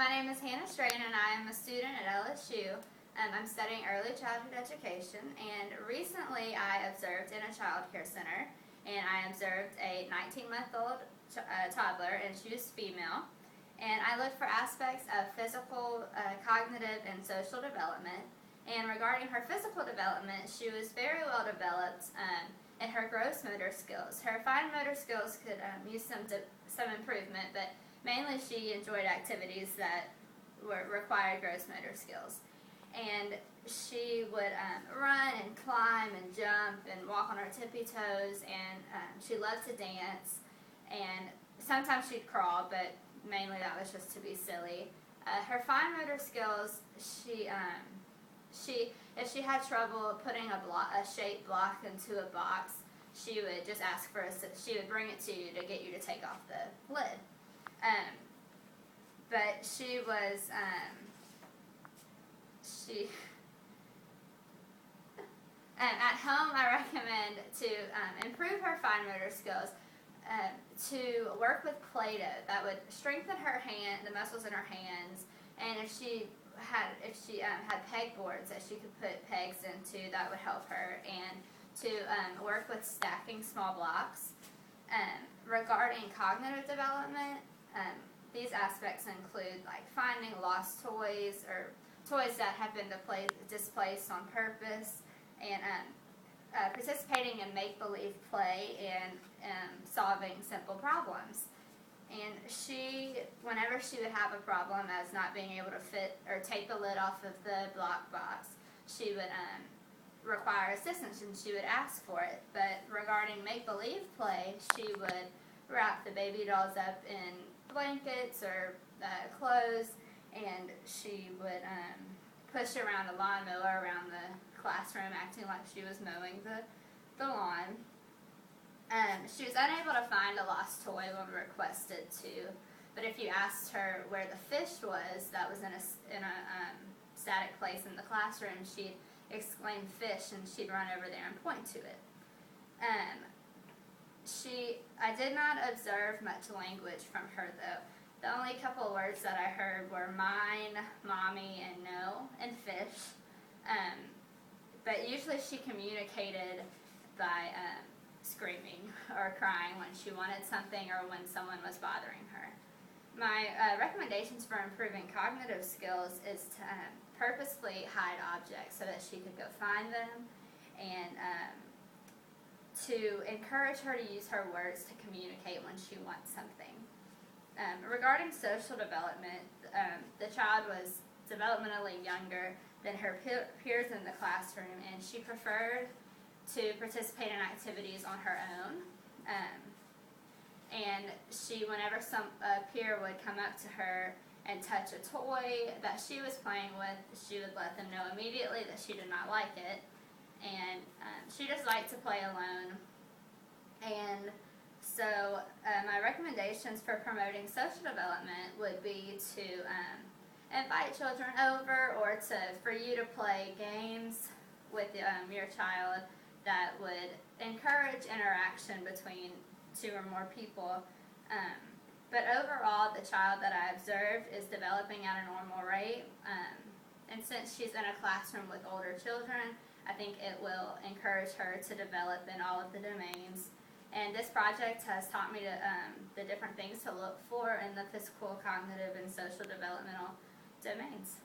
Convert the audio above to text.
My name is Hannah Strain and I am a student at LSU. I'm studying early childhood education, and recently I observed in a child care center, and I observed a 19-month-old toddler, and she was female. And I looked for aspects of physical, cognitive, and social development. And regarding her physical development, she was very well developed in her gross motor skills. Her fine motor skills could use some improvement, but mainly she enjoyed activities that required gross motor skills. And she would run and climb and jump and walk on her tippy toes, and she loved to dance, and sometimes she'd crawl, but mainly that was just to be silly. Her fine motor skills, if she had trouble putting a shaped block into a box, she would just ask for she would bring it to you to get you to take off the lid. But she was, at home I recommend to improve her fine motor skills, to work with Play-Doh. That would strengthen the muscles in her hands, and if she had pegboards that she could put pegs into, that would help her, and to work with stacking small blocks. Regarding cognitive development, these aspects include like finding lost toys or toys that have been displaced on purpose, and participating in make-believe play and solving simple problems. And whenever she would have a problem as not being able to fit or take the lid off of the block box, she would require assistance, and she would ask for it. But regarding make-believe play, she would wrap the baby dolls up in blankets or clothes, and she would push around the lawnmower around the classroom, acting like she was mowing the lawn. She was unable to find a lost toy when requested to, but if you asked her where the fish was that was in a static place in the classroom, she'd exclaim "fish," and she'd run over there and point to it. I did not observe much language from her, though. The only couple of words that I heard were mine, mommy, and no, and fish. But usually she communicated by screaming or crying when she wanted something or when someone was bothering her. My recommendations for improving cognitive skills is to purposefully hide objects so that she could go find them, and to encourage her to use her words to communicate when she wants something. Regarding social development, the child was developmentally younger than her peers in the classroom, and she preferred to participate in activities on her own. And whenever some peer would come up to her and touch a toy that she was playing with, she would let them know immediately that she did not like it. And she just liked to play alone. And so my recommendations for promoting social development would be to invite children over, or for you to play games with your child that would encourage interaction between two or more people. But overall, the child that I observed is developing at a normal rate. And since she's in a classroom with older children, I think it will encourage her to develop in all of the domains. And this project has taught me the different things to look for in the physical, cognitive, and social developmental domains.